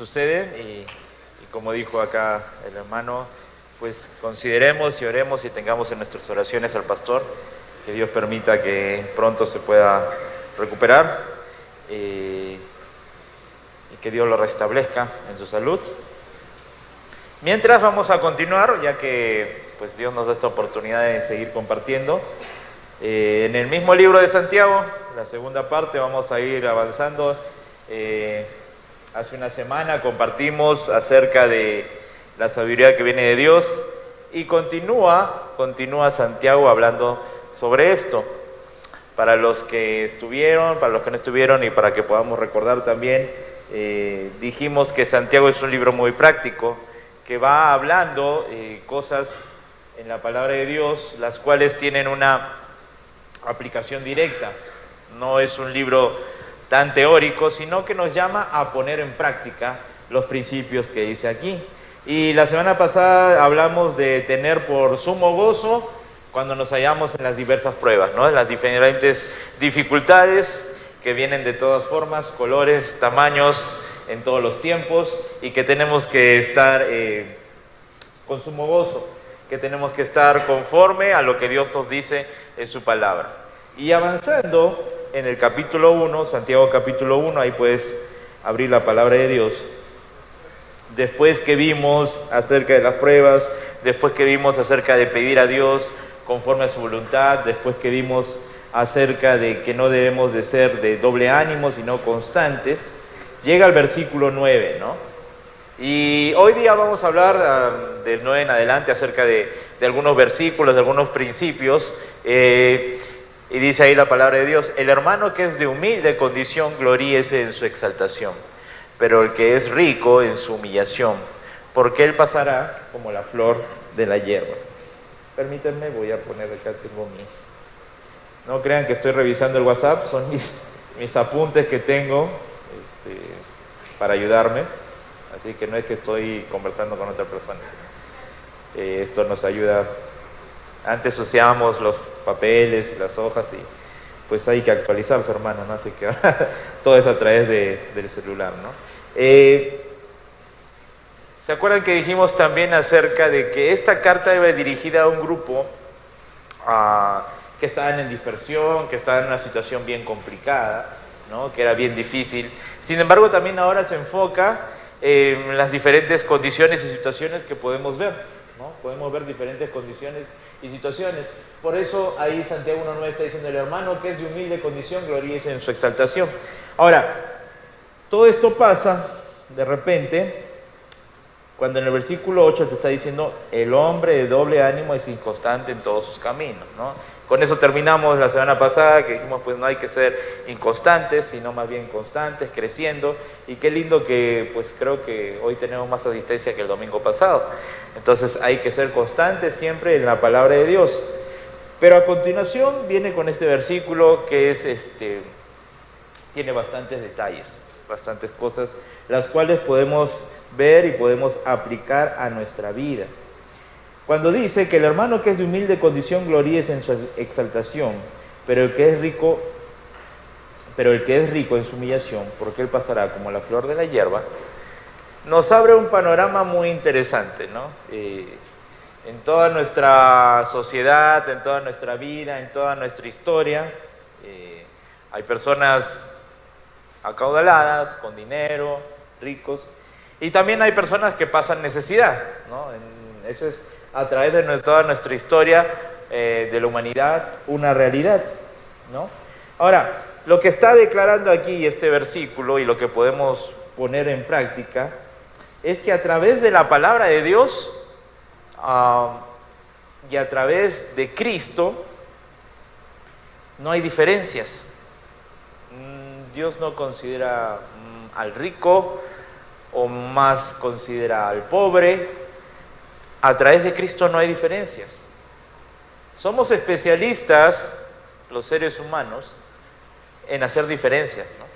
suceden y como dijo acá el hermano, pues consideremos y oremos y tengamos en nuestras oraciones al pastor, que Dios permita que pronto se pueda recuperar y que Dios lo restablezca en su salud. Mientras vamos a continuar, ya que pues Dios nos da esta oportunidad de seguir compartiendo. En el mismo libro de Santiago, la segunda parte, vamos a ir avanzando. Hace una semana compartimos acerca de la sabiduría que viene de Dios y continúa Santiago hablando sobre esto. Para los que estuvieron, para los que no estuvieron y para que podamos recordar también, dijimos que Santiago es un libro muy práctico, que va hablando cosas en la palabra de Dios, las cuales tienen una aplicación directa. No es un libro tan teórico, sino que nos llama a poner en práctica los principios que dice aquí. Y la semana pasada hablamos de tener por sumo gozo cuando nos hallamos en las diversas pruebas, ¿no? En las diferentes dificultades que vienen de todas formas, colores, tamaños, en todos los tiempos, y que tenemos que estar con sumo gozo, que tenemos que estar conforme a lo que Dios nos dice en su palabra. Y avanzando en el capítulo 1, Santiago capítulo 1, ahí puedes abrir la palabra de Dios. Después que vimos acerca de las pruebas, después que vimos acerca de pedir a Dios conforme a su voluntad, después que vimos acerca de que no debemos de ser de doble ánimo, sino constantes, llega el versículo 9, ¿no? Y hoy día vamos a hablar del 9 en adelante acerca de algunos versículos, de algunos principios. Y dice ahí la palabra de Dios: el hermano que es de humilde condición, gloríese en su exaltación, pero el que es rico en su humillación, porque él pasará como la flor de la hierba. Permítanme, voy a poner acá, tengo no crean que estoy revisando el WhatsApp, son mis apuntes que tengo para ayudarme, así que no es que estoy conversando con otra persona. Esto nos ayuda. Antes usábamos los papeles y las hojas y pues hay que actualizarse, hermano, ¿no? Así que ahora todo es a través del celular, ¿no? ¿Se acuerdan que dijimos también acerca de que esta carta iba dirigida a un grupo que estaban en dispersión, que estaban en una situación bien complicada, ¿no? Que era bien difícil? Sin embargo, también ahora se enfoca en las diferentes condiciones y situaciones que podemos ver, ¿no? Podemos ver diferentes condiciones y situaciones. Por eso ahí Santiago 1:9 está diciendo: el hermano que es de humilde condición, gloríese en su exaltación. Ahora, todo esto pasa de repente cuando en el versículo 8 te está diciendo: el hombre de doble ánimo es inconstante en todos sus caminos, ¿no? Con eso terminamos la semana pasada, que dijimos pues no hay que ser inconstantes, sino más bien constantes, creciendo. Y qué lindo que pues creo que hoy tenemos más asistencia que el domingo pasado. Entonces hay que ser constantes siempre en la palabra de Dios. Pero a continuación viene con este versículo que es tiene bastantes detalles, bastantes cosas, las cuales podemos ver y podemos aplicar a nuestra vida. Cuando dice que el hermano que es de humilde condición gloríese en su exaltación, pero el que es rico en su humillación, porque él pasará como la flor de la hierba, nos abre un panorama muy interesante, ¿no? En toda nuestra sociedad, en toda nuestra vida, en toda nuestra historia, hay personas acaudaladas, con dinero, ricos, y también hay personas que pasan necesidad, ¿no? Eso es a través de toda nuestra historia de la humanidad, una realidad, ¿no? Ahora, lo que está declarando aquí este versículo y lo que podemos poner en práctica es que a través de la palabra de Dios y a través de Cristo no hay diferencias. Dios no considera al rico o más considera al pobre. A través de Cristo no hay diferencias. Somos especialistas, los seres humanos, en hacer diferencias, ¿no?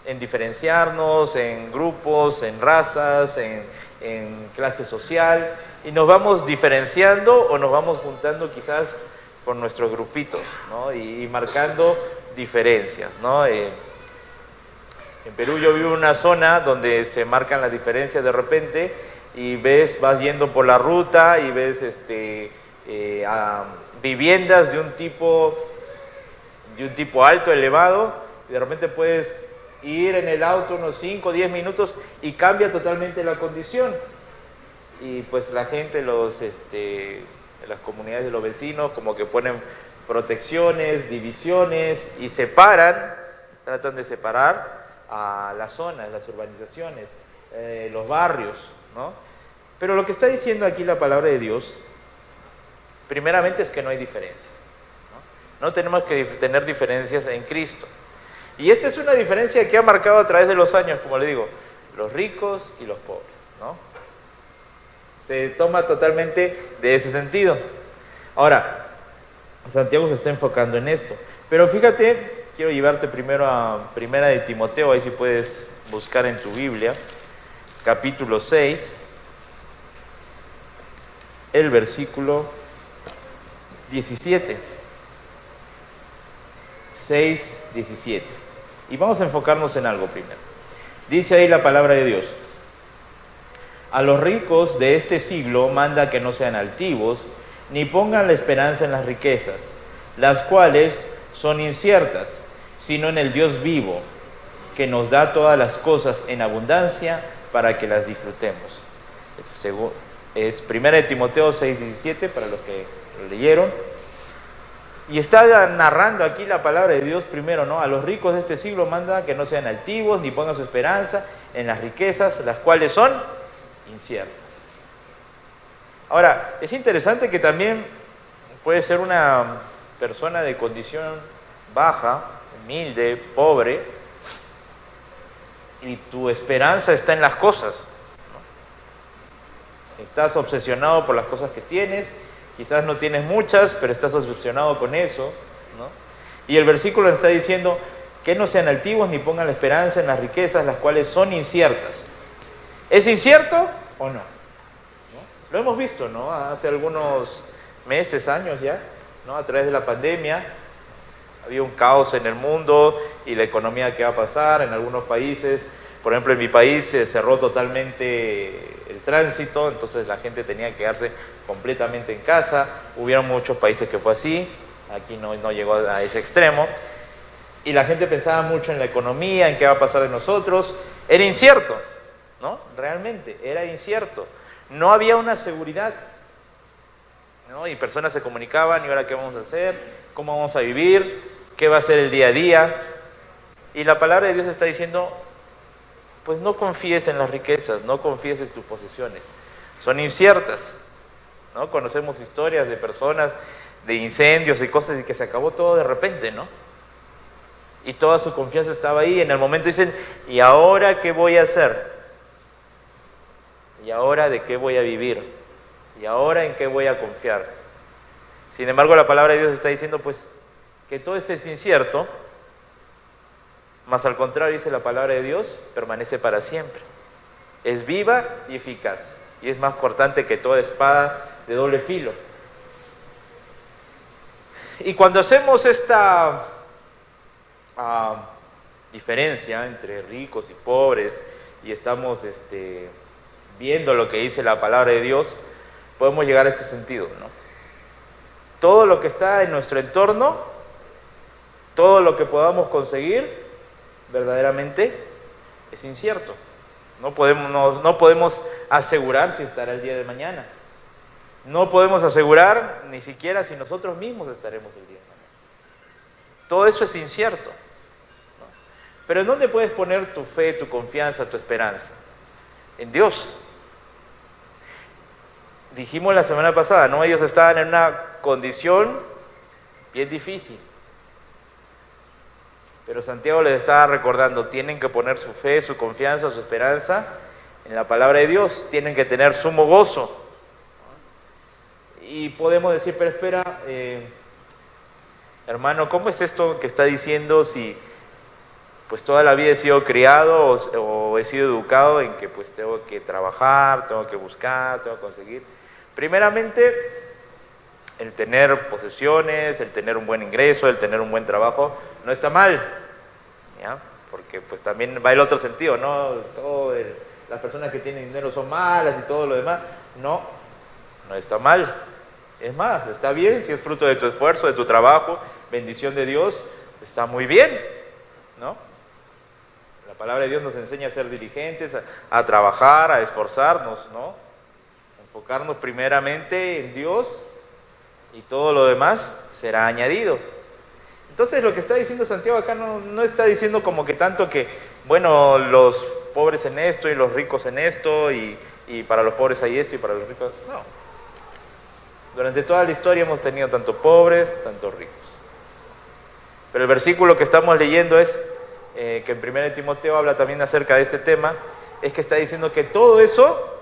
En diferenciarnos en grupos, en razas, en clase social, y nos vamos diferenciando o nos vamos juntando quizás con nuestros grupitos, ¿no? Y marcando diferencias, ¿no? En Perú yo vivo en una zona donde se marcan las diferencias de repente y vas yendo por la ruta y ves viviendas de un tipo alto, elevado, y de repente puedes ir en el auto unos 5 o 10 minutos y cambia totalmente la condición. Y pues la gente, las comunidades de los vecinos como que ponen protecciones, divisiones y tratan de separar a las zonas, las urbanizaciones, los barrios, ¿no? Pero lo que está diciendo aquí la palabra de Dios, primeramente es que no hay diferencias, ¿no? No tenemos que tener diferencias en Cristo. Y esta es una diferencia que ha marcado a través de los años, como le digo, los ricos y los pobres, ¿no? Se toma totalmente de ese sentido. Ahora, Santiago se está enfocando en esto. Pero fíjate, quiero llevarte primero a Primera de Timoteo, ahí si puedes buscar en tu Biblia, capítulo 6, el versículo 17. 6, 17. Y vamos a enfocarnos en algo primero. Dice ahí la palabra de Dios: a los ricos de este siglo manda que no sean altivos, ni pongan la esperanza en las riquezas, las cuales son inciertas, sino en el Dios vivo, que nos da todas las cosas en abundancia para que las disfrutemos. Es 1 Timoteo 6:17 para los que lo leyeron. Y está narrando aquí la palabra de Dios primero, ¿no? A los ricos de este siglo manda que no sean altivos, ni pongan su esperanza en las riquezas, las cuales son inciertas. Ahora, es interesante que también puede ser una persona de condición baja, humilde, pobre, y tu esperanza está en las cosas, ¿no? Estás obsesionado por las cosas que tienes, quizás no tienes muchas, pero estás obsesionado con eso, ¿no? Y el versículo está diciendo que no sean altivos ni pongan la esperanza en las riquezas, las cuales son inciertas. ¿Es incierto o no? Lo hemos visto, ¿no? Hace algunos meses, años ya, ¿no? A través de la pandemia, había un caos en el mundo y la economía que va a pasar en algunos países. Por ejemplo, en mi país se cerró totalmente el tránsito, entonces la gente tenía que quedarse completamente en casa. Hubieron muchos países que fue así, aquí no llegó a ese extremo. Y la gente pensaba mucho en la economía, en qué va a pasar de nosotros. Era incierto, ¿no? Realmente, era incierto. No había una seguridad, ¿no? Y personas se comunicaban, ¿y ahora qué vamos a hacer? ¿Cómo vamos a vivir? ¿Qué va a ser el día a día? Y la palabra de Dios está diciendo, pues no confíes en las riquezas, no confíes en tus posesiones. Son inciertas, ¿no? Conocemos historias de personas, de incendios y cosas, y que se acabó todo de repente, ¿no? Y toda su confianza estaba ahí. En el momento dicen, ¿y ahora qué voy a hacer? ¿Y ahora de qué voy a vivir? ¿Y ahora en qué voy a confiar? Sin embargo, la palabra de Dios está diciendo, pues, que todo esto es incierto, mas al contrario, dice la palabra de Dios, permanece para siempre. Es viva y eficaz, y es más cortante que toda espada de doble filo. Y cuando hacemos esta diferencia entre ricos y pobres, y estamos viendo lo que dice la palabra de Dios, podemos llegar a este sentido, ¿no? Todo lo que está en nuestro entorno, todo lo que podamos conseguir, verdaderamente es incierto. No podemos asegurar si estará el día de mañana. No podemos asegurar ni siquiera si nosotros mismos estaremos el día de mañana. Todo eso es incierto, ¿no? Pero ¿en dónde puedes poner tu fe, tu confianza, tu esperanza? En Dios. Dijimos la semana pasada, ¿no? Ellos estaban en una condición bien difícil. Pero Santiago les estaba recordando, tienen que poner su fe, su confianza, su esperanza en la palabra de Dios. Tienen que tener sumo gozo. Y podemos decir, pero espera, hermano, ¿cómo es esto que está diciendo si pues toda la vida he sido criado o he sido educado en que pues tengo que trabajar, tengo que buscar, tengo que conseguir? Primeramente, el tener posesiones, el tener un buen ingreso, el tener un buen trabajo, no está mal, ¿ya? porque pues también va el otro sentido, ¿no? Las personas que tienen dinero son malas y todo lo demás. No, no está mal. Es más, está bien si es fruto de tu esfuerzo, de tu trabajo, bendición de Dios, está muy bien, ¿no? La palabra de Dios nos enseña a ser diligentes, a trabajar, a esforzarnos, ¿no? Enfocarnos primeramente en Dios y todo lo demás será añadido. Entonces lo que está diciendo Santiago acá no está diciendo como que tanto que, bueno, los pobres en esto y los ricos en esto y para los pobres hay esto y para los ricos, no. Durante toda la historia hemos tenido tanto pobres, tanto ricos. Pero el versículo que estamos leyendo es, que en 1 Timoteo habla también acerca de este tema, es que está diciendo que todo eso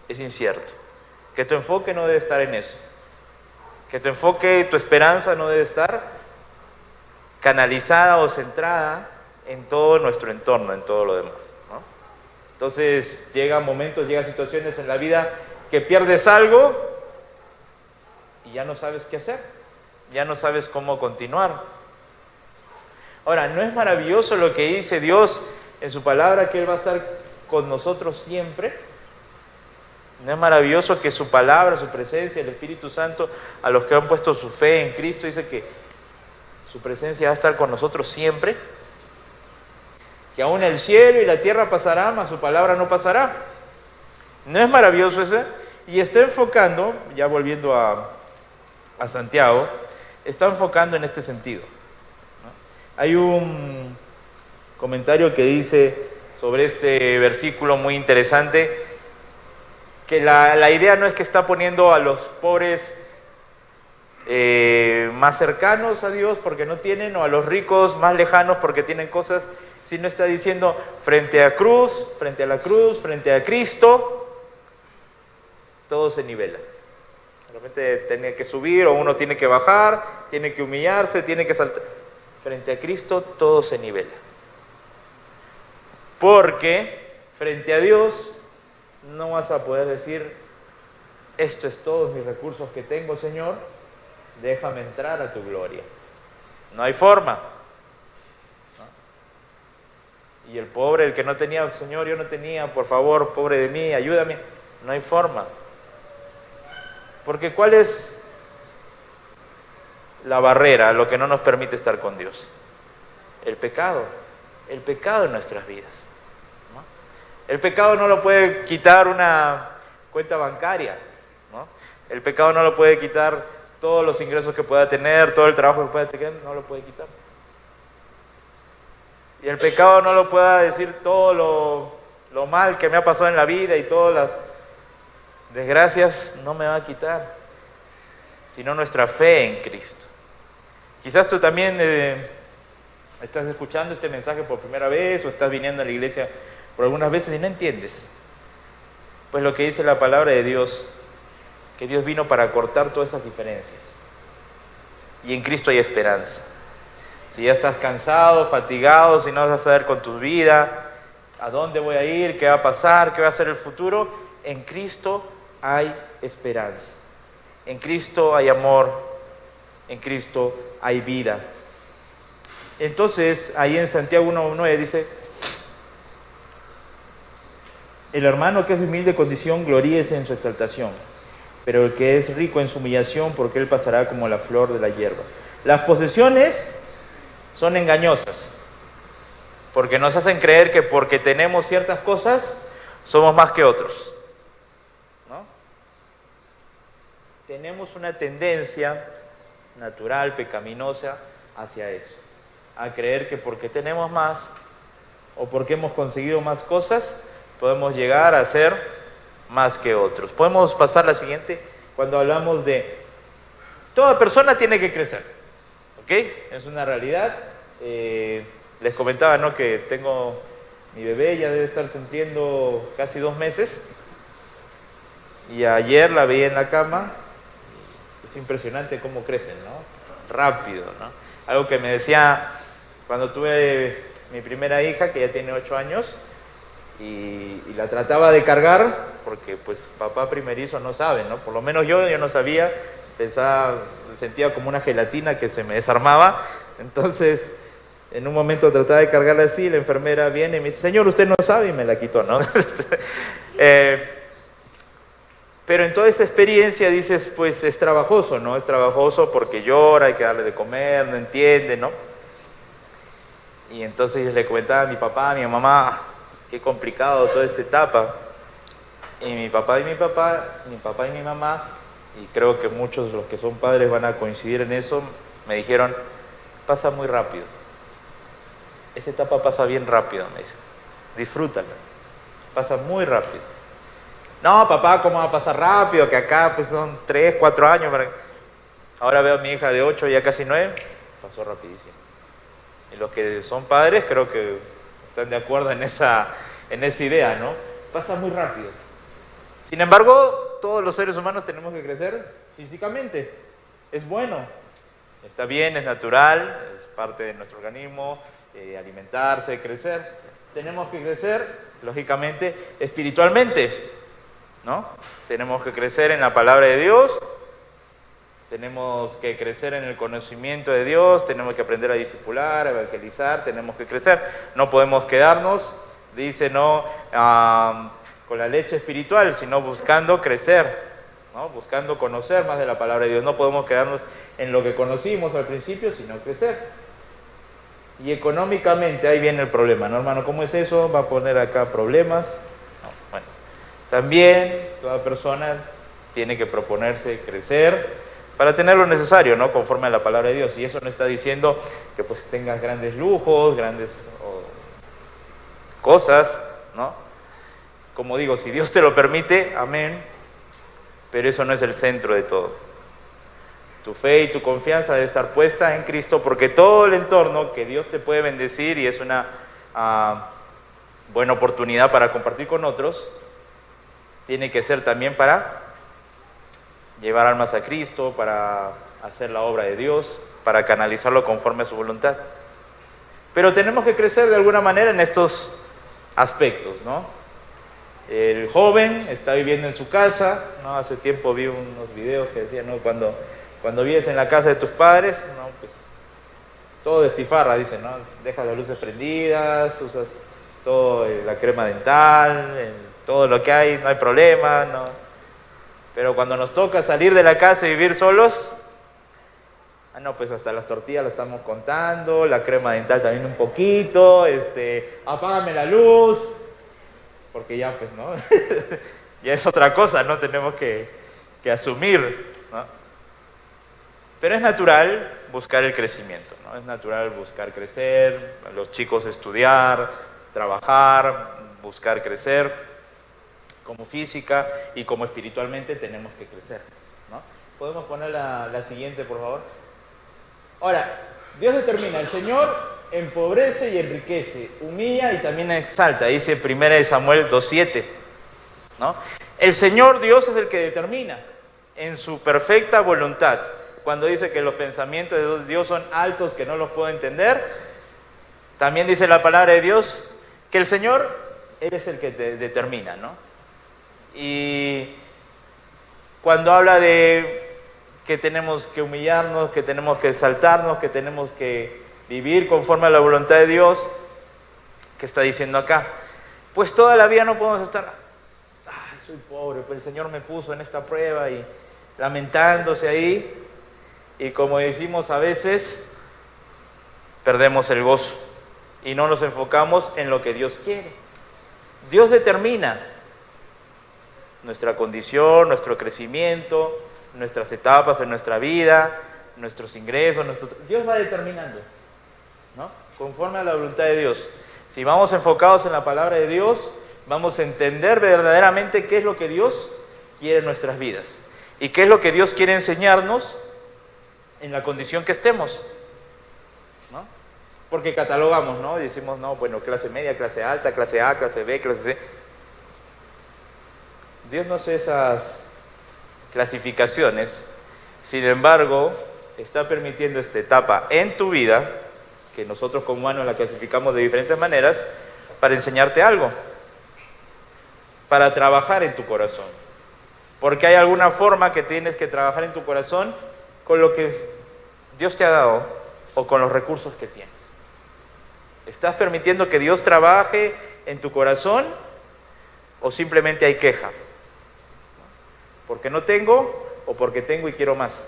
es incierto, que tu enfoque no debe estar en eso, que tu enfoque, tu esperanza no debe estar canalizada o centrada en todo nuestro entorno, en todo lo demás, ¿no? Entonces llegan momentos, llegan situaciones en la vida que pierdes algo y ya no sabes qué hacer, ya no sabes cómo continuar. Ahora, ¿no es maravilloso lo que dice Dios en su palabra, que Él va a estar con nosotros siempre? ¿No es maravilloso que su palabra, su presencia, el Espíritu Santo, a los que han puesto su fe en Cristo, dice que su presencia va a estar con nosotros siempre? Que aún el cielo y la tierra pasarán, mas su palabra no pasará. ¿No es maravilloso eso? Y está enfocando, ya volviendo a Santiago, está enfocando en este sentido, ¿no? Hay un comentario que dice sobre este versículo muy interesante, que la idea no es que está poniendo a los pobres más cercanos a Dios porque no tienen, o a los ricos más lejanos porque tienen cosas, sino está diciendo frente a la cruz, frente a Cristo, todo se nivela. De repente tiene que subir o uno tiene que bajar, tiene que humillarse, tiene que saltar. Frente a Cristo todo se nivela. Porque frente a Dios no vas a poder decir, esto es todos mis recursos que tengo, Señor, déjame entrar a tu gloria. No hay forma. ¿No? Y el pobre, el que no tenía, Señor, yo no tenía, por favor, pobre de mí, ayúdame. No hay forma. Porque ¿cuál es la barrera, lo que no nos permite estar con Dios? El pecado en nuestras vidas, ¿no? El pecado no lo puede quitar una cuenta bancaria, ¿no? El pecado no lo puede quitar todos los ingresos que pueda tener, todo el trabajo que pueda tener, no lo puede quitar. Y el pecado no lo pueda decir todo lo mal que me ha pasado en la vida y todas las desgracias, no me va a quitar, sino nuestra fe en Cristo. Quizás tú también estás escuchando este mensaje por primera vez o estás viniendo a la iglesia por algunas veces y no entiendes. Pues lo que dice la palabra de Dios, que Dios vino para cortar todas esas diferencias. Y en Cristo hay esperanza. Si ya estás cansado, fatigado, si no vas a saber con tu vida, a dónde voy a ir, qué va a pasar, qué va a ser el futuro, en Cristo hay esperanza. En Cristo hay amor. En Cristo hay vida. Entonces, ahí en Santiago 1:9 dice, el hermano que es de humilde condición, gloríese en su exaltación, pero el que es rico en su humillación, porque él pasará como la flor de la hierba. Las posesiones son engañosas, porque nos hacen creer que porque tenemos ciertas cosas, somos más que otros, ¿no? Tenemos una tendencia natural, pecaminosa, hacia eso, a creer que porque tenemos más, o porque hemos conseguido más cosas, podemos llegar a ser más que otros. Podemos pasar a la siguiente, cuando hablamos de toda persona tiene que crecer, ¿ok? Es una realidad. Les comentaba, ¿no?, que tengo mi bebé, ya debe estar cumpliendo casi 2 meses, y ayer la veía en la cama. Es impresionante cómo crecen, ¿no? Rápido, ¿no? Algo que me decía cuando tuve mi primera hija, que ya tiene 8 años, y la trataba de cargar, porque pues papá primerizo no sabe, ¿no? Por lo menos yo no sabía, pensaba, sentía como una gelatina que se me desarmaba. Entonces En un momento trataba de cargarla así, la enfermera viene y me dice, señor, usted no sabe, y me la quitó, ¿no? Pero en toda esa experiencia dices, pues es trabajoso, ¿no? Es trabajoso porque llora, hay que darle de comer, no entiende, ¿no? Y entonces le comentaba a mi papá, a mi mamá, qué complicado toda esta etapa. Y mi papá y mi mamá, y creo que muchos de los que son padres van a coincidir en eso, me dijeron, pasa muy rápido. Esa etapa pasa bien rápido, me dicen. Disfrútala. Pasa muy rápido. No, papá, ¿cómo va a pasar rápido? Que acá pues son 3, 4 años. Ahora veo a mi hija de 8, ya casi 9. Pasó rapidísimo. Y los que son padres creo que están de acuerdo en esa idea, ¿no? Pasa muy rápido. Sin embargo, todos los seres humanos tenemos que crecer físicamente. Es bueno. Está bien, es natural, es parte de nuestro organismo, alimentarse, crecer. Tenemos que crecer, lógicamente, espiritualmente, ¿no? Tenemos que crecer en la palabra de Dios, tenemos que crecer en el conocimiento de Dios, tenemos que aprender a discipular, a evangelizar, tenemos que crecer. No podemos quedarnos, dice, no con la leche espiritual, sino buscando crecer, ¿no? Buscando conocer más de la palabra de Dios. No podemos quedarnos en lo que conocimos al principio, sino crecer. Y económicamente ahí viene el problema, ¿no, hermano? ¿Cómo es eso? Va a poner acá problemas. No, bueno, también toda persona tiene que proponerse crecer para tener lo necesario, ¿no? Conforme a la palabra de Dios. Y eso no está diciendo que pues tengas grandes lujos, grandes cosas, ¿no? Como digo, si Dios te lo permite, amén, pero eso no es el centro de todo. Tu fe y tu confianza debe estar puesta en Cristo, porque todo el entorno que Dios te puede bendecir y es una buena oportunidad para compartir con otros, tiene que ser también para llevar almas a Cristo, para hacer la obra de Dios, para canalizarlo conforme a su voluntad. Pero tenemos que crecer de alguna manera en estos aspectos, ¿no? El joven está viviendo en su casa, ¿no? Hace tiempo vi unos videos que decían, ¿no? Cuando vives en la casa de tus padres, ¿no? Pues todo destifarra, dicen, ¿no? Dejas las luces prendidas, usas todo la crema dental, todo lo que hay, no hay problema, ¿no? Pero cuando nos toca salir de la casa y vivir solos, no, pues hasta las tortillas las estamos contando, la crema dental también un poquito, apágame la luz, porque ya pues, ¿no? Ya es otra cosa, ¿no? Tenemos que asumir, ¿no? Pero es natural buscar el crecimiento, ¿no? Es natural buscar crecer, los chicos estudiar, trabajar, buscar crecer, como física y como espiritualmente tenemos que crecer, ¿no? ¿Podemos poner la siguiente, por favor? Ahora, Dios determina, el Señor empobrece y enriquece, humilla y también exalta, dice 1 Samuel 2:7, ¿no? El Señor Dios es el que determina en su perfecta voluntad. Cuando dice que los pensamientos de Dios son altos, que no los puedo entender, también dice la palabra de Dios que el Señor, Él es el que te determina, ¿no? Y cuando habla de que tenemos que humillarnos, que tenemos que exaltarnos, que tenemos que vivir conforme a la voluntad de Dios, ¿qué está diciendo acá? Pues toda la vida no podemos estar, ay, soy pobre, pues el Señor me puso en esta prueba y lamentándose ahí, y como decimos a veces, perdemos el gozo y no nos enfocamos en lo que Dios quiere. Dios determina nuestra condición, nuestro crecimiento, nuestras etapas en nuestra vida, nuestros ingresos, Dios va determinando, ¿no? Conforme a la voluntad de Dios. Si vamos enfocados en la palabra de Dios, vamos a entender verdaderamente qué es lo que Dios quiere en nuestras vidas y qué es lo que Dios quiere enseñarnos en la condición que estemos, ¿no? Porque catalogamos, ¿no? Y decimos, no, bueno, clase media, clase alta, clase A, clase B, clase C. Dios no hace esas clasificaciones, sin embargo, está permitiendo esta etapa en tu vida, que nosotros como humanos la clasificamos de diferentes maneras, para enseñarte algo, para trabajar en tu corazón. Porque hay alguna forma que tienes que trabajar en tu corazón con lo que Dios te ha dado o con los recursos que tienes. ¿Estás permitiendo que Dios trabaje en tu corazón o simplemente hay queja? ¿Porque no tengo o porque tengo y quiero más?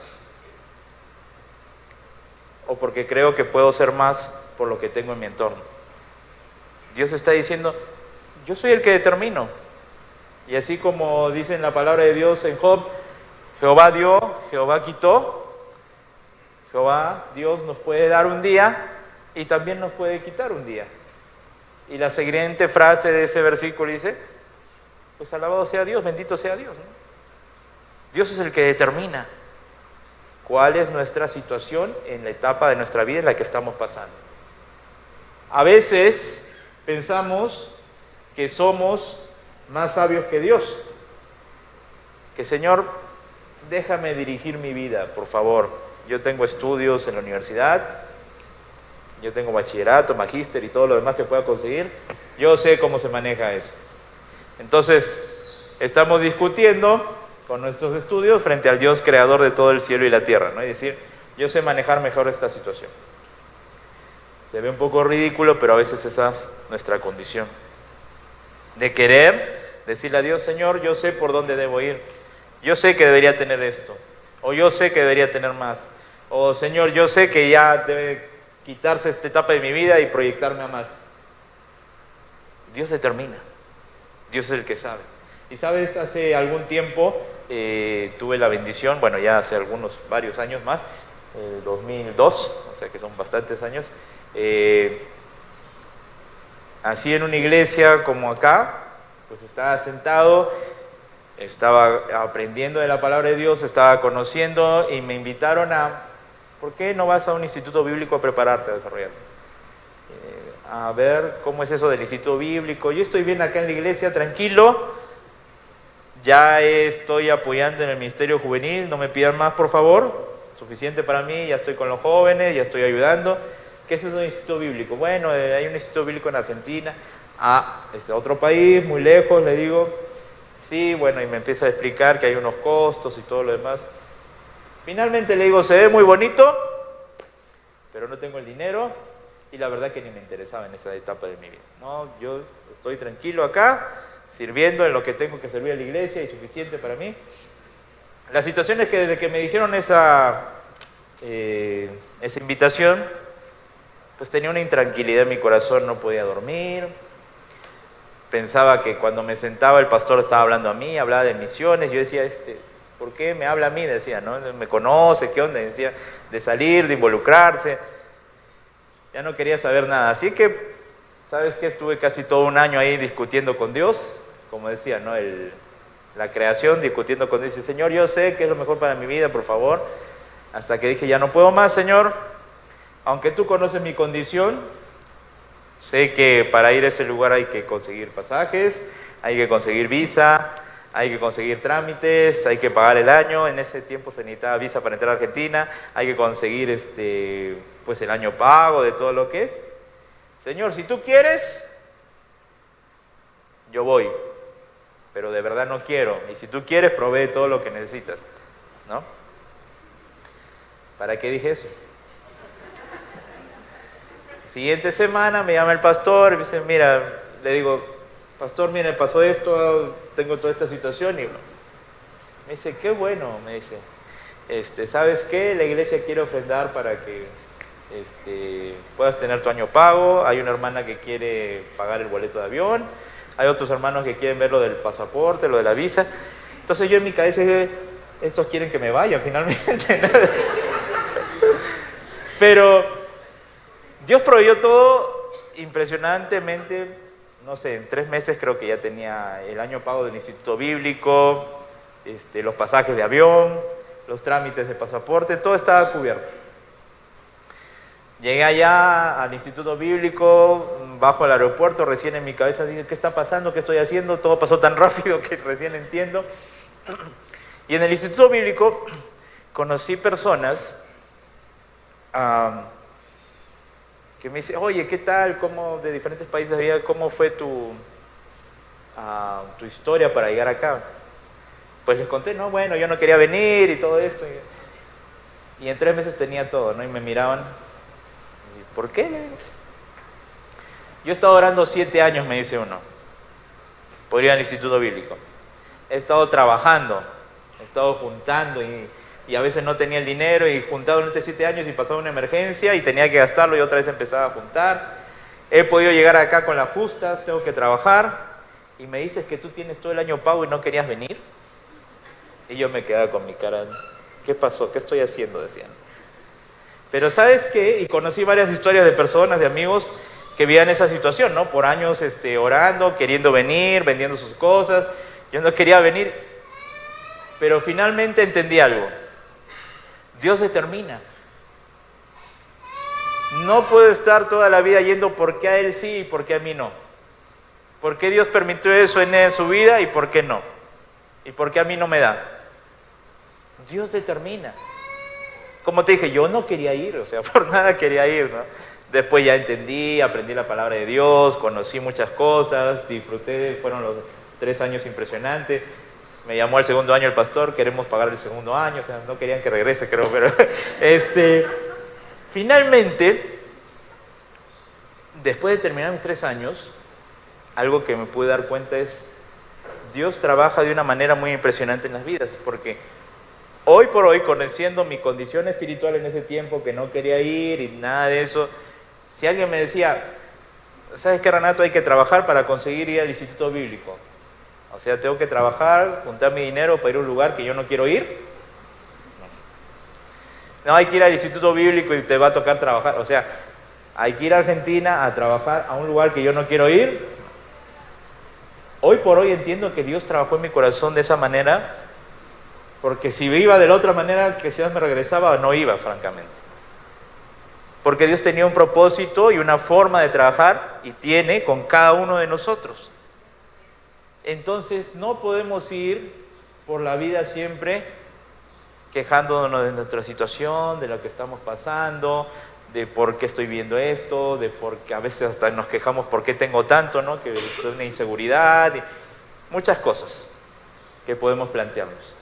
¿O porque creo que puedo ser más por lo que tengo en mi entorno? Dios está diciendo, yo soy el que determino. Y así como dice en la palabra de Dios en Job, Jehová dio, Jehová quitó. Jehová, Dios nos puede dar un día y también nos puede quitar un día. Y la siguiente frase de ese versículo dice, pues alabado sea Dios, bendito sea Dios, ¿no? Dios es el que determina cuál es nuestra situación en la etapa de nuestra vida en la que estamos pasando. A veces pensamos que somos más sabios que Dios. Que Señor, déjame dirigir mi vida, por favor. Yo tengo estudios en la universidad, yo tengo bachillerato, magíster y todo lo demás que pueda conseguir. Yo sé cómo se maneja eso. Entonces, estamos discutiendo con nuestros estudios frente al Dios creador de todo el cielo y la tierra, ¿no? Y decir, yo sé manejar mejor esta situación. Se ve un poco ridículo, pero a veces esa es nuestra condición. De querer decirle a Dios, Señor, yo sé por dónde debo ir. Yo sé que debería tener esto. O yo sé que debería tener más. O Señor, yo sé que ya debe quitarse esta etapa de mi vida y proyectarme a más. Dios determina. Dios es el que sabe. Y sabes, hace algún tiempo tuve la bendición, bueno, ya hace varios años más, 2002, o sea que son bastantes años, así en una iglesia como acá, pues estaba sentado, estaba aprendiendo de la palabra de Dios, estaba conociendo y me invitaron a, ¿por qué no vas a un instituto bíblico a prepararte a desarrollar? A ver cómo es eso del instituto bíblico. Yo estoy bien acá en la iglesia, tranquilo, ya estoy apoyando en el ministerio juvenil, no me pidan más por favor, suficiente para mí, ya estoy con los jóvenes, ya estoy ayudando. ¿Qué es un instituto bíblico? Bueno, hay un instituto bíblico en Argentina. Es otro país, muy lejos, le digo. Sí, bueno, y me empieza a explicar que hay unos costos y todo lo demás. Finalmente le digo, se ve muy bonito, pero no tengo el dinero y la verdad que ni me interesaba en esa etapa de mi vida. No, yo estoy tranquilo acá, sirviendo en lo que tengo que servir a la iglesia y suficiente para mí. La situación es que desde que me dijeron esa invitación, pues tenía una intranquilidad en mi corazón, no podía dormir. Pensaba que cuando me sentaba el pastor estaba hablando a mí, hablaba de misiones. Yo decía, ¿por qué me habla a mí? Decía, ¿no? Me conoce, ¿qué onda? Decía, de salir, de involucrarse. Ya no quería saber nada. Así que, ¿sabes qué? Estuve casi todo un año ahí discutiendo con Dios, como decía, ¿no? La creación, discutiendo con Dios. Dice, Señor, yo sé que es lo mejor para mi vida, por favor. Hasta que dije, ya no puedo más, Señor. Aunque tú conoces mi condición, sé que para ir a ese lugar hay que conseguir pasajes, hay que conseguir visa, hay que conseguir trámites, hay que pagar el año. En ese tiempo se necesitaba visa para entrar a Argentina, hay que conseguir pues el año pago de todo lo que es. Señor, si tú quieres, yo voy, pero de verdad no quiero. Y si tú quieres, provee todo lo que necesitas, ¿no? ¿Para qué dije eso? Siguiente semana me llama el pastor y me dice, mira, le digo, pastor, mire, pasó esto, tengo toda esta situación. Y me dice, qué bueno, me dice, ¿sabes qué? La iglesia quiere ofrendar para que puedas tener tu año pago. Hay una hermana que quiere pagar el boleto de avión, hay otros hermanos que quieren ver lo del pasaporte, lo de la visa. Entonces yo en mi cabeza dije, estos quieren que me vaya finalmente. Pero Dios proveyó todo impresionantemente. No sé, en 3 meses creo que ya tenía el año pago del instituto bíblico, los pasajes de avión, los trámites de pasaporte, todo estaba cubierto. Llegué allá al instituto bíblico, bajo al aeropuerto, recién en mi cabeza dije, ¿qué está pasando? ¿Qué estoy haciendo? Todo pasó tan rápido que recién entiendo. Y en el instituto bíblico conocí personas que me dicen, oye, ¿qué tal? ¿Cómo de diferentes países había? ¿Cómo fue tu historia para llegar acá? Pues les conté, no, bueno, yo no quería venir y todo esto. Y en 3 meses tenía todo, ¿no? Y me miraban, ¿por qué? Yo he estado orando 7 años, me dice uno, por ir al instituto bíblico. He estado trabajando, he estado juntando y a veces no tenía el dinero y juntado en estos 7 años y pasaba una emergencia y tenía que gastarlo y otra vez empezaba a juntar. He podido llegar acá con las justas, tengo que trabajar y me dices que tú tienes todo el año pago y no querías venir. Y yo me quedaba con mi cara, ¿qué pasó? ¿Qué estoy haciendo? Decían. Pero ¿sabes qué? Y conocí varias historias de personas, de amigos que vivían esa situación, ¿no? Por años orando, queriendo venir, vendiendo sus cosas. Yo no quería venir, pero finalmente entendí algo. Dios determina. No puedo estar toda la vida yendo por qué a Él sí y por qué a mí no. ¿Por qué Dios permitió eso en su vida y por qué no? ¿Y por qué a mí no me da? Dios determina. Como te dije, yo no quería ir, o sea, por nada quería ir, ¿no? Después ya entendí, aprendí la palabra de Dios, conocí muchas cosas, disfruté, fueron los 3 años impresionantes. Me llamó al segundo año el pastor, queremos pagar el segundo año, o sea, no querían que regrese, creo, pero finalmente, después de terminar mis 3 años, algo que me pude dar cuenta es, Dios trabaja de una manera muy impresionante en las vidas, porque hoy por hoy, conociendo mi condición espiritual en ese tiempo, que no quería ir y nada de eso, si alguien me decía, ¿sabes qué, Renato? Hay que trabajar para conseguir ir al instituto bíblico. O sea, tengo que trabajar, juntar mi dinero para ir a un lugar que yo no quiero ir. No, hay que ir al instituto bíblico y te va a tocar trabajar. O sea, hay que ir a Argentina a trabajar a un lugar que yo no quiero ir. Hoy por hoy entiendo que Dios trabajó en mi corazón de esa manera, porque si iba de la otra manera, que si me regresaba, no iba, francamente. Porque Dios tenía un propósito y una forma de trabajar, y tiene con cada uno de nosotros. Entonces no podemos ir por la vida siempre quejándonos de nuestra situación, de lo que estamos pasando, de por qué estoy viendo esto, de por qué a veces hasta nos quejamos por qué tengo tanto, ¿no? Que es una inseguridad, y muchas cosas que podemos plantearnos.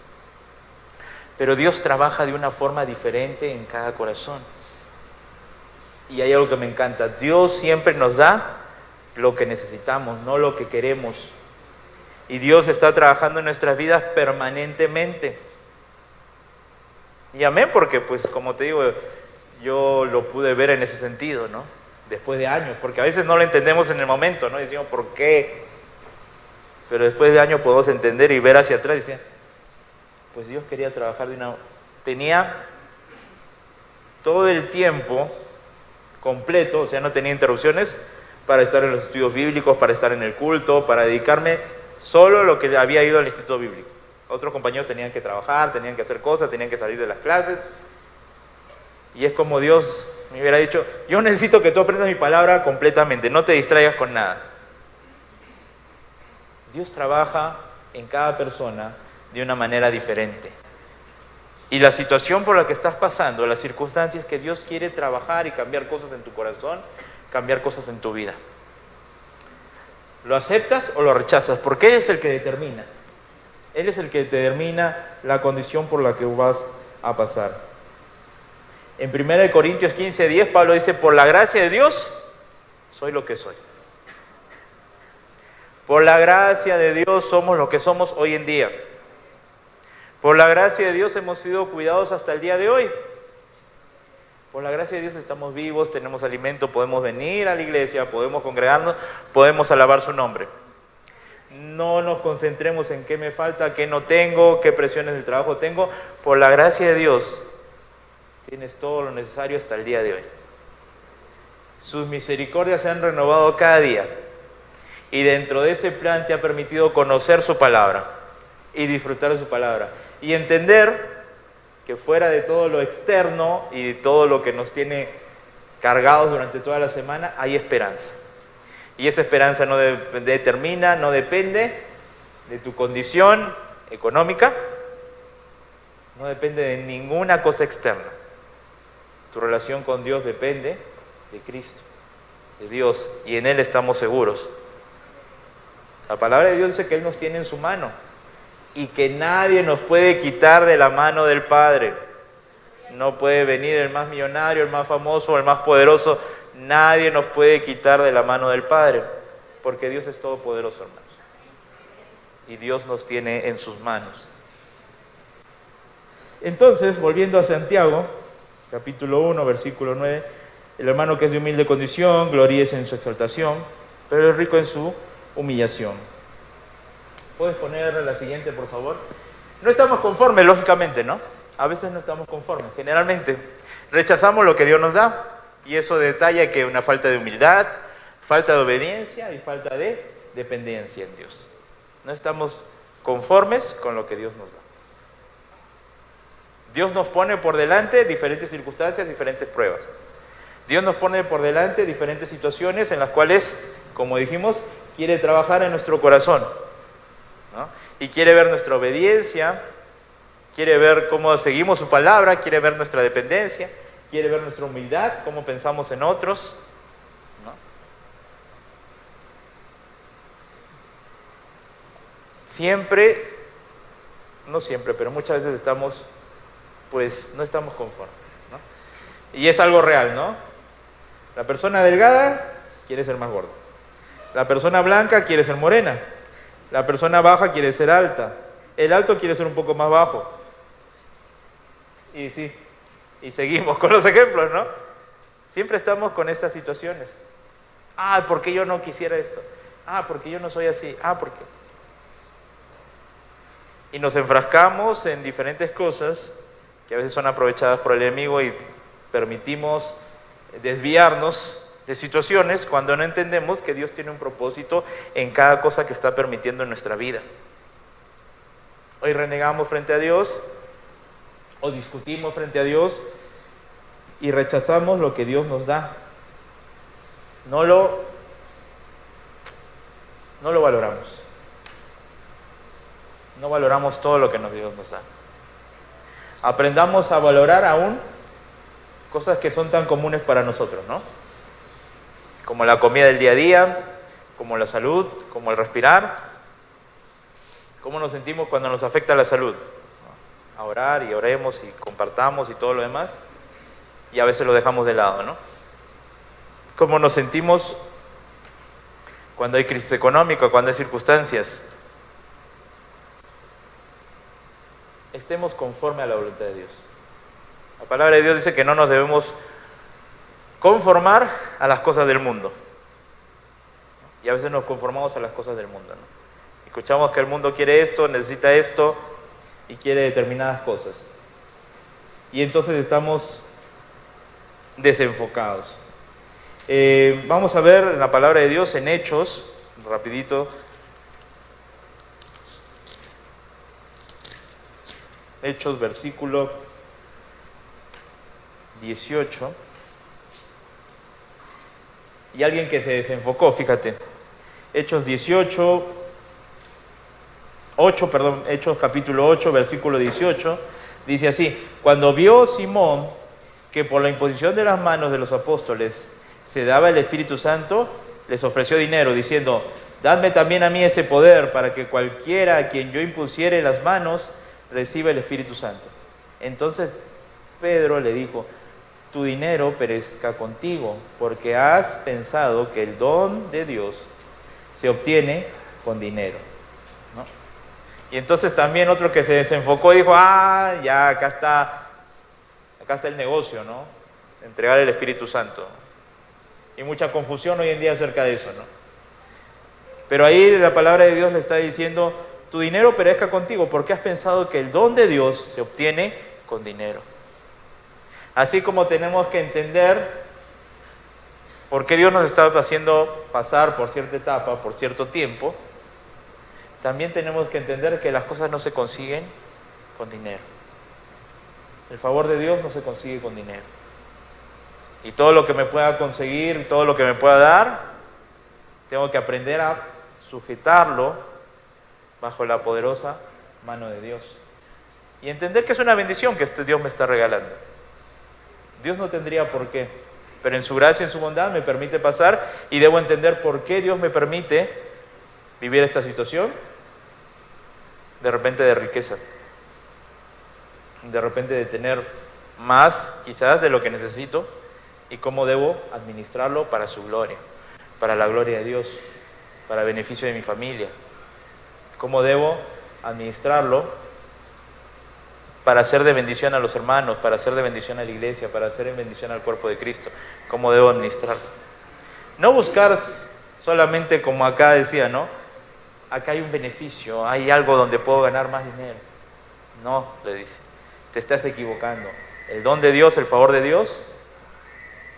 Pero Dios trabaja de una forma diferente en cada corazón. Y hay algo que me encanta, Dios siempre nos da lo que necesitamos, no lo que queremos. Y Dios está trabajando en nuestras vidas permanentemente. Y amén, porque pues como te digo, yo lo pude ver en ese sentido, ¿no? Después de años, porque a veces no lo entendemos en el momento, ¿no? Decimos, ¿por qué? Pero después de años podemos entender y ver hacia atrás y decir, pues Dios quería trabajar tenía todo el tiempo completo, o sea, no tenía interrupciones para estar en los estudios bíblicos, para estar en el culto, para dedicarme solo a lo que había ido al instituto bíblico. Otros compañeros tenían que trabajar, tenían que hacer cosas, tenían que salir de las clases. Y es como Dios me hubiera dicho, yo necesito que tú aprendas mi palabra completamente, no te distraigas con nada. Dios trabaja en cada persona de una manera diferente. Y la situación por la que estás pasando, las circunstancias que Dios quiere trabajar y cambiar cosas en tu corazón, cambiar cosas en tu vida. ¿Lo aceptas o lo rechazas? Porque Él es el que determina. Él es el que determina la condición por la que vas a pasar. En 1 Corintios 15:10, Pablo dice, por la gracia de Dios, soy lo que soy. Por la gracia de Dios somos lo que somos hoy en día. Por la gracia de Dios hemos sido cuidados hasta el día de hoy. Por la gracia de Dios estamos vivos, tenemos alimento, podemos venir a la iglesia, podemos congregarnos, podemos alabar su nombre. No nos concentremos en qué me falta, qué no tengo, qué presiones del trabajo tengo. Por la gracia de Dios tienes todo lo necesario hasta el día de hoy. Sus misericordias se han renovado cada día. Y dentro de ese plan te ha permitido conocer su palabra y disfrutar de su palabra. Y entender que fuera de todo lo externo y de todo lo que nos tiene cargados durante toda la semana, hay esperanza. Y esa esperanza no determina, no depende de tu condición económica, no depende de ninguna cosa externa. Tu relación con Dios depende de Cristo, de Dios, y en Él estamos seguros. La palabra de Dios dice que Él nos tiene en su mano y que nadie nos puede quitar de la mano del Padre. No puede venir el más millonario, el más famoso, el más poderoso, nadie nos puede quitar de la mano del Padre, porque Dios es todopoderoso, hermanos. Y Dios nos tiene en sus manos. Entonces, volviendo a Santiago, capítulo 1, versículo 9, el hermano que es de humilde condición, gloríese en su exaltación, pero es rico en su humillación. ¿Puedes poner la siguiente, por favor? No estamos conformes, lógicamente, ¿no? A veces no estamos conformes. Generalmente rechazamos lo que Dios nos da, y eso detalla que una falta de humildad, falta de obediencia y falta de dependencia en Dios. No estamos conformes con lo que Dios nos da. Dios nos pone por delante diferentes circunstancias, diferentes pruebas. Dios nos pone por delante diferentes situaciones en las cuales, como dijimos, quiere trabajar en nuestro corazón, ¿no? Y quiere ver nuestra obediencia, quiere ver cómo seguimos su palabra, quiere ver nuestra dependencia, quiere ver nuestra humildad, cómo pensamos en otros, ¿no? Siempre, no siempre, pero muchas veces estamos, pues no estamos conformes, ¿no? Y es algo real, ¿no? La persona delgada quiere ser más gorda. La persona blanca quiere ser morena. La persona baja quiere ser alta. El alto quiere ser un poco más bajo. Y sí, y seguimos con los ejemplos, ¿no? Siempre estamos con estas situaciones. Ah, ¿por qué yo no quisiera esto? Ah, ¿por qué yo no soy así? Ah, ¿por qué? Y nos enfrascamos en diferentes cosas que a veces son aprovechadas por el enemigo y permitimos desviarnos de situaciones cuando no entendemos que Dios tiene un propósito en cada cosa que está permitiendo en nuestra vida. Hoy renegamos frente a Dios o discutimos frente a Dios y rechazamos lo que Dios nos da. No lo valoramos. No valoramos todo lo que Dios nos da. Aprendamos a valorar aún cosas que son tan comunes para nosotros, ¿no? Como la comida del día a día, como la salud, como el respirar. ¿Cómo nos sentimos cuando nos afecta la salud? A orar y oremos y compartamos y todo lo demás, y a veces lo dejamos de lado, ¿no? ¿Cómo nos sentimos cuando hay crisis económica, cuando hay circunstancias? Estemos conforme a la voluntad de Dios. La palabra de Dios dice que no nos debemos conformar a las cosas del mundo. Y a veces nos conformamos a las cosas del mundo, ¿no? Escuchamos que el mundo quiere esto, necesita esto y quiere determinadas cosas. Y entonces estamos desenfocados. Vamos a ver la palabra de Dios en Hechos, rapidito. Hechos, versículo 18. Y alguien que se desenfocó, fíjate. Hechos 18, Hechos capítulo 8, versículo 18, dice así: cuando vio Simón que por la imposición de las manos de los apóstoles se daba el Espíritu Santo, les ofreció dinero, diciendo: dadme también a mí ese poder, para que cualquiera a quien yo impusiere las manos reciba el Espíritu Santo. Entonces Pedro le dijo: tu dinero perezca contigo, porque has pensado que el don de Dios se obtiene con dinero, ¿no? Y entonces también otro que se desenfocó dijo: ya acá está el negocio, ¿no? Entregar el Espíritu Santo. Y mucha confusión hoy en día acerca de eso, ¿no? Pero ahí la palabra de Dios le está diciendo: tu dinero perezca contigo, porque has pensado que el don de Dios se obtiene con dinero. Así como tenemos que entender por qué Dios nos está haciendo pasar por cierta etapa, por cierto tiempo, también tenemos que entender que las cosas no se consiguen con dinero. El favor de Dios no se consigue con dinero. Y todo lo que me pueda conseguir, todo lo que me pueda dar, tengo que aprender a sujetarlo bajo la poderosa mano de Dios. Y entender que es una bendición que Dios me está regalando. Dios no tendría por qué, pero en su gracia y en su bondad me permite pasar, y debo entender por qué Dios me permite vivir esta situación, de repente de riqueza, de repente de tener más quizás de lo que necesito, y cómo debo administrarlo para su gloria, para la gloria de Dios, para beneficio de mi familia. Cómo debo administrarlo para hacer de bendición a los hermanos, para hacer de bendición a la iglesia, para hacer de bendición al cuerpo de Cristo. Cómo debo administrarlo. No buscar solamente como acá decía, ¿no? Acá hay un beneficio, hay algo donde puedo ganar más dinero. No, le dice, te estás equivocando. El don de Dios, el favor de Dios,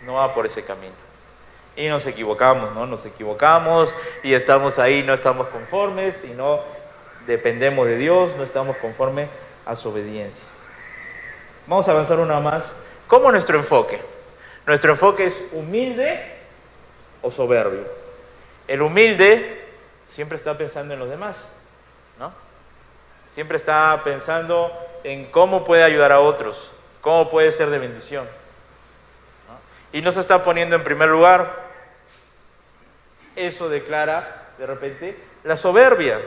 no va por ese camino. Y nos equivocamos, ¿no? Nos equivocamos y estamos ahí, no estamos conformes y no dependemos de Dios, no estamos conformes a su obediencia. Vamos a avanzar una más. ¿Cómo nuestro enfoque? Nuestro enfoque es humilde o soberbio. El humilde siempre está pensando en los demás, ¿no? Siempre está pensando en cómo puede ayudar a otros, cómo puede ser de bendición, ¿no? Y no se está poniendo en primer lugar. Eso declara de repente la soberbia.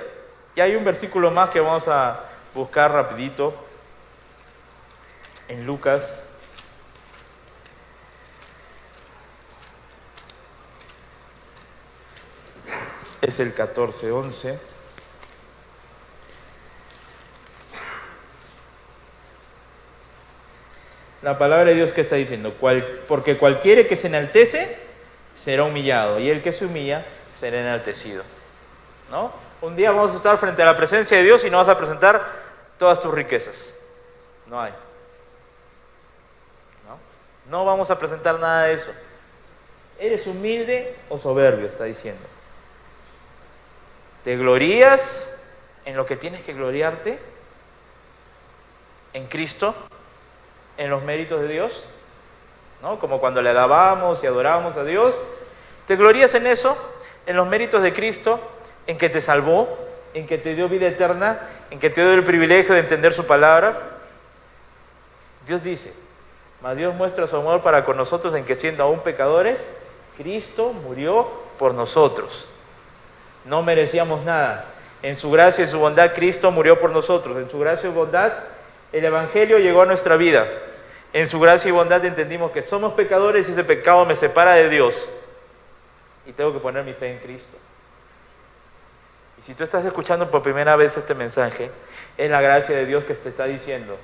Y hay un versículo más que vamos a buscar rapidito en Lucas. Es el 14:11. La palabra de Dios que está diciendo, porque cualquiera que se enaltece será humillado, y el que se humilla será enaltecido, ¿no? Un día vamos a estar frente a la presencia de Dios y no vas a presentar todas tus riquezas. No hay. No vamos a presentar nada de eso. ¿Eres humilde o soberbio? Está diciendo. ¿Te glorías en lo que tienes que gloriarte? ¿En Cristo? ¿En los méritos de Dios? ¿No? Como cuando le alabamos y adoramos a Dios. ¿Te glorías en eso? ¿En los méritos de Cristo? ¿En que te salvó? ¿En que te dio vida eterna? ¿En que te dio el privilegio de entender su palabra? Dios dice, mas Dios muestra su amor para con nosotros en que siendo aún pecadores, Cristo murió por nosotros. No merecíamos nada. En su gracia y su bondad, Cristo murió por nosotros. En su gracia y bondad, el Evangelio llegó a nuestra vida. En su gracia y bondad entendimos que somos pecadores y ese pecado me separa de Dios. Y tengo que poner mi fe en Cristo. Y si tú estás escuchando por primera vez este mensaje, es la gracia de Dios que te está diciendo,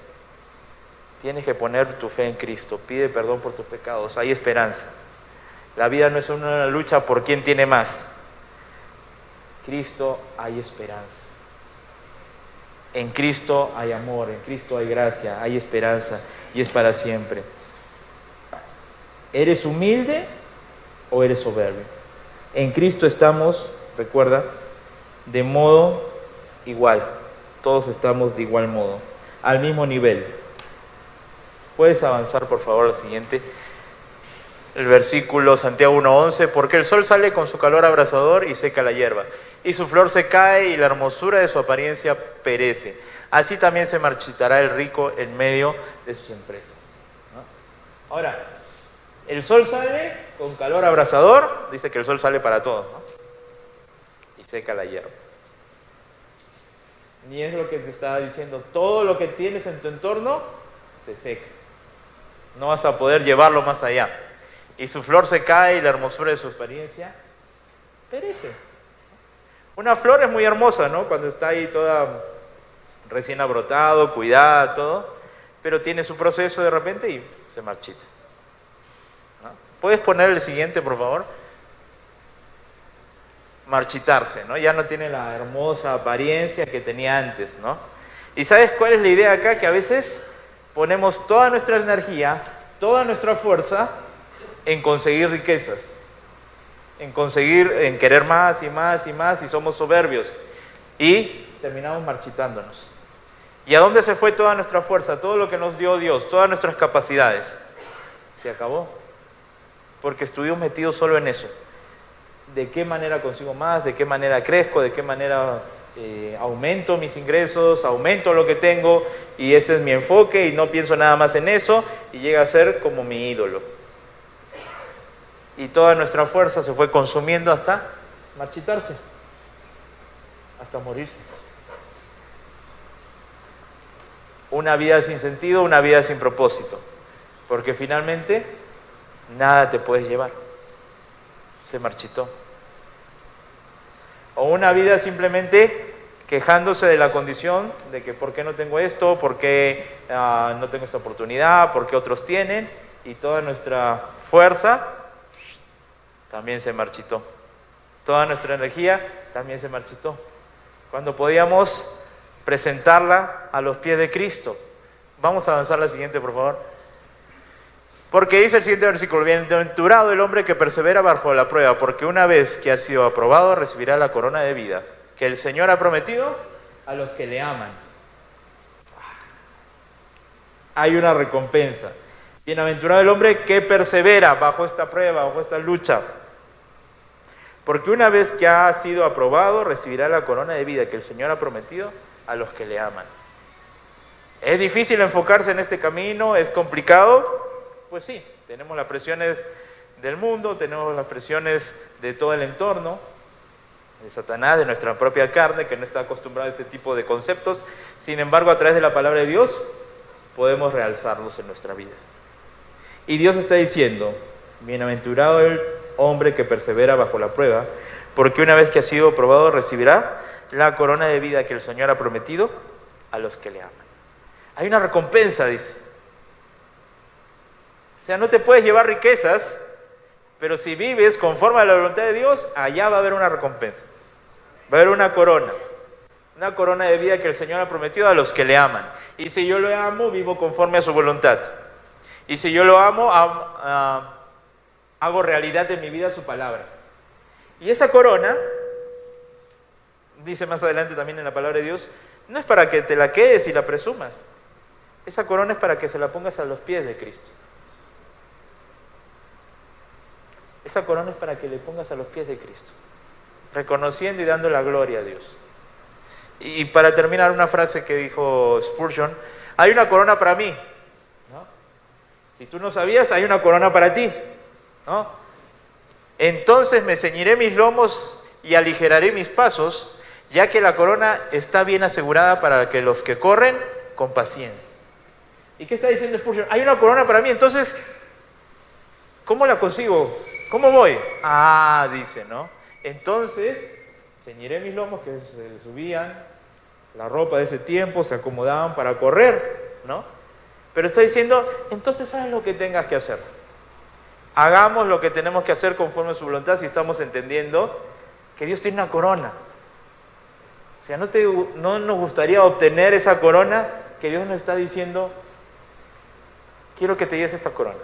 tienes que poner tu fe en Cristo, pide perdón por tus pecados, hay esperanza. La vida no es una lucha por quién tiene más. Cristo hay esperanza. En Cristo hay amor, en Cristo hay gracia, hay esperanza y es para siempre. ¿Eres humilde o eres soberbio? En Cristo estamos, recuerda, de modo igual. Todos estamos de igual modo, al mismo nivel. Puedes avanzar, por favor, al siguiente. El versículo Santiago 1:11, porque el sol sale con su calor abrasador y seca la hierba, y su flor se cae y la hermosura de su apariencia perece. Así también se marchitará el rico en medio de sus empresas, ¿no? Ahora, el sol sale con calor abrasador, dice que el sol sale para todos, ¿no? Y seca la hierba. Ni es lo que te estaba diciendo, todo lo que tienes en tu entorno se seca. No vas a poder llevarlo más allá. Y su flor se cae y la hermosura de su apariencia perece. Una flor es muy hermosa, ¿no? Cuando está ahí toda recién abrotado, cuidada, todo, pero tiene su proceso de repente y se marchita, ¿no? ¿Puedes poner el siguiente, por favor? Marchitarse, ¿no? Ya no tiene la hermosa apariencia que tenía antes, ¿no? ¿Y sabes cuál es la idea acá? Que a veces ponemos toda nuestra energía, toda nuestra fuerza en conseguir riquezas, en querer más y más y más, y somos soberbios y terminamos marchitándonos. ¿Y a dónde se fue toda nuestra fuerza? Todo lo que nos dio Dios, todas nuestras capacidades. Se acabó, porque estuvimos metidos solo en eso. ¿De qué manera consigo más? ¿De qué manera crezco? ¿De qué manera aumento mis ingresos? ¿Aumento lo que tengo? Y ese es mi enfoque y no pienso nada más en eso y llega a ser como mi ídolo. Y toda nuestra fuerza se fue consumiendo hasta marchitarse, hasta morirse. Una vida sin sentido, una vida sin propósito, porque finalmente nada te puedes llevar. Se marchitó. O una vida simplemente quejándose de la condición, de que por qué no tengo esto, por qué no tengo esta oportunidad, por qué otros tienen, y toda nuestra fuerza también se marchitó. Toda nuestra energía también se marchitó. Cuando podíamos presentarla a los pies de Cristo. Vamos a avanzar a la siguiente, por favor. Porque dice el siguiente versículo: bienaventurado el hombre que persevera bajo la prueba, porque una vez que ha sido aprobado recibirá la corona de vida que el Señor ha prometido a los que le aman. Hay una recompensa. Bienaventurado el hombre que persevera bajo esta prueba, bajo esta lucha, porque una vez que ha sido aprobado recibirá la corona de vida que el Señor ha prometido a los que le aman. ¿Es difícil enfocarse en este camino? ¿Es complicado? Pues sí, tenemos las presiones del mundo, tenemos las presiones de todo el entorno, de Satanás, de nuestra propia carne, que no está acostumbrada a este tipo de conceptos. Sin embargo, a través de la palabra de Dios, podemos realzarlos en nuestra vida. Y Dios está diciendo: bienaventurado el hombre que persevera bajo la prueba, porque una vez que ha sido probado recibirá la corona de vida que el Señor ha prometido a los que le aman. Hay una recompensa, dice. O sea, no te puedes llevar riquezas, pero si vives conforme a la voluntad de Dios, allá va a haber una recompensa. Va a haber una corona de vida que el Señor ha prometido a los que le aman. Y si yo lo amo, vivo conforme a su voluntad. Y si yo lo amo, hago realidad en mi vida su palabra. Y esa corona, dice más adelante también en la palabra de Dios, no es para que te la quedes y la presumas. Esa corona es para que se la pongas a los pies de Cristo. Esa corona es para que le pongas a los pies de Cristo, reconociendo y dando la gloria a Dios. Y para terminar, una frase que dijo Spurgeon: hay una corona para mí, ¿no? Si tú no sabías, hay una corona para ti, ¿no? Entonces me ceñiré mis lomos y aligeraré mis pasos, ya que la corona está bien asegurada para que los que corren con paciencia. ¿Y qué está diciendo Spurgeon? Hay una corona para mí, entonces, ¿cómo la consigo? ¿Cómo voy? Dice, ¿no? Entonces, ceñiré mis lomos, que se subían, la ropa de ese tiempo, se acomodaban para correr, ¿no? Pero está diciendo, entonces haz lo que tengas que hacer. Hagamos lo que tenemos que hacer conforme a su voluntad, si estamos entendiendo que Dios tiene una corona. O sea, no nos gustaría obtener esa corona que Dios nos está diciendo: quiero que te lleves esta corona.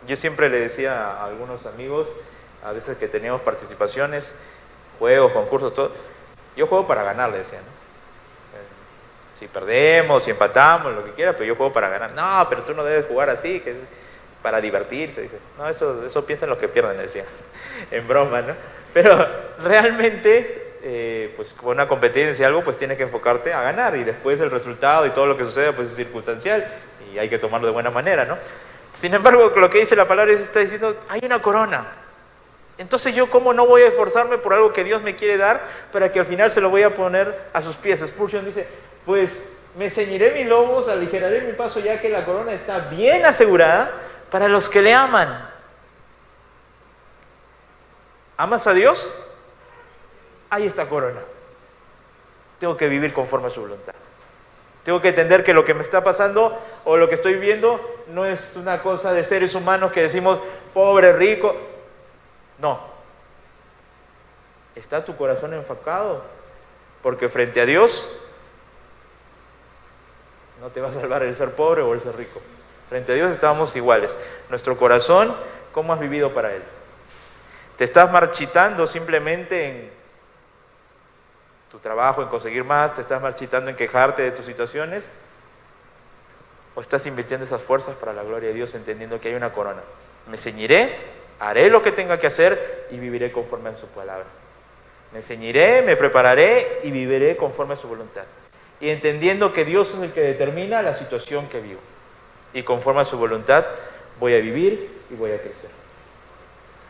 Yo siempre le decía a algunos amigos, a veces que teníamos participaciones, juegos, concursos, todo, yo juego para ganar, le decía, ¿no? O sea, si perdemos, si empatamos, lo que quieras, pero yo juego para ganar. No, pero tú no debes jugar así, que es para divertirse, dice. No, eso piensan los que pierden, le decía, en broma, ¿no? Pero realmente, pues con una competencia, algo, pues tienes que enfocarte a ganar, y después el resultado y todo lo que sucede, pues es circunstancial, y hay que tomarlo de buena manera, ¿no? Sin embargo, lo que dice la palabra está diciendo: hay una corona. Entonces yo, ¿cómo no voy a esforzarme por algo que Dios me quiere dar para que al final se lo voy a poner a sus pies? Spurgeon dice: pues me ceñiré mis lomos, aligeraré mi paso, ya que la corona está bien asegurada para los que le aman. ¿Amas a Dios? Hay esta corona. Tengo que vivir conforme a su voluntad. Tengo que entender que lo que me está pasando o lo que estoy viviendo no es una cosa de seres humanos que decimos pobre, rico. No. ¿Está tu corazón enfocado? Porque frente a Dios no te va a salvar el ser pobre o el ser rico. Frente a Dios estamos iguales. Nuestro corazón, ¿cómo has vivido para Él? ¿Te estás marchitando simplemente en tu trabajo, en conseguir más? ¿Te estás marchitando en quejarte de tus situaciones? ¿O estás invirtiendo esas fuerzas para la gloria de Dios, entendiendo que hay una corona? Me ceñiré, haré lo que tenga que hacer y viviré conforme a su palabra. Me ceñiré, me prepararé y viviré conforme a su voluntad. Y entendiendo que Dios es el que determina la situación que vivo. Y conforme a su voluntad voy a vivir y voy a crecer.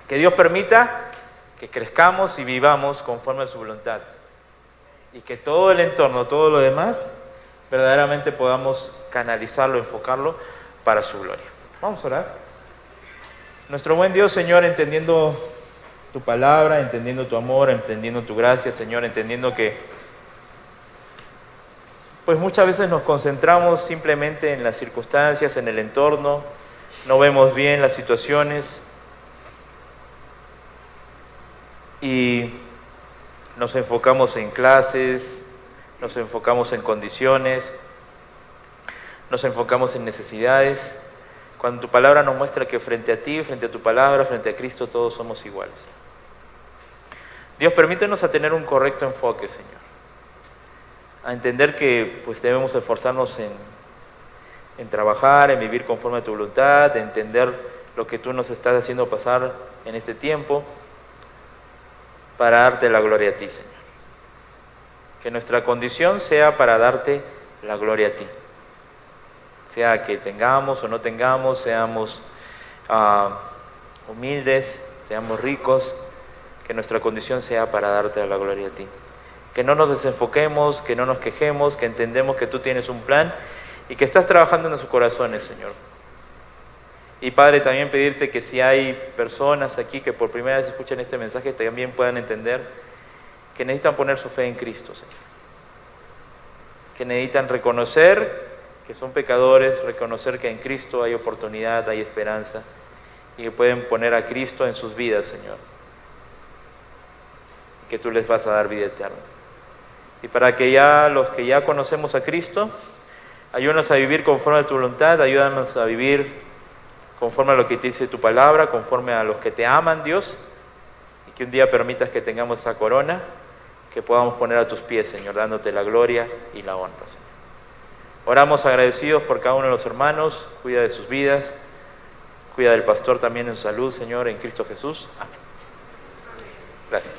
Que Dios permita que crezcamos y vivamos conforme a su voluntad. Y que todo el entorno, todo lo demás, verdaderamente podamos canalizarlo, enfocarlo para su gloria. Vamos a orar. Nuestro buen Dios, Señor, entendiendo tu palabra, entendiendo tu amor, entendiendo tu gracia, Señor, entendiendo que pues muchas veces nos concentramos simplemente en las circunstancias, en el entorno, no vemos bien las situaciones y nos enfocamos en clases, nos enfocamos en condiciones, nos enfocamos en necesidades, cuando tu palabra nos muestra que frente a ti, frente a tu palabra, frente a Cristo, todos somos iguales. Dios, permítenos a tener un correcto enfoque, Señor, a entender que pues debemos esforzarnos en trabajar, en vivir conforme a tu voluntad, de entender lo que tú nos estás haciendo pasar en este tiempo, para darte la gloria a ti, Señor. Que nuestra condición sea para darte la gloria a ti. Sea que tengamos o no tengamos, seamos humildes, seamos ricos, que nuestra condición sea para darte la gloria a ti. Que no nos desenfoquemos, que no nos quejemos, que entendemos que tú tienes un plan y que estás trabajando en nuestros corazones, Señor. Y Padre, también pedirte que si hay personas aquí que por primera vez escuchan este mensaje, también puedan entender que necesitan poner su fe en Cristo, Señor. Que necesitan reconocer que son pecadores, reconocer que en Cristo hay oportunidad, hay esperanza, y que pueden poner a Cristo en sus vidas, Señor. Y que tú les vas a dar vida eterna. Y para que ya los que ya conocemos a Cristo, ayúdanos a vivir conforme a tu voluntad, ayúdanos a vivir conforme a lo que te dice tu palabra, conforme a los que te aman, Dios, y que un día permitas que tengamos esa corona, que podamos poner a tus pies, Señor, dándote la gloria y la honra, Señor. Oramos agradecidos por cada uno de los hermanos, cuida de sus vidas, cuida del pastor también en su salud, Señor, en Cristo Jesús. Amén. Gracias.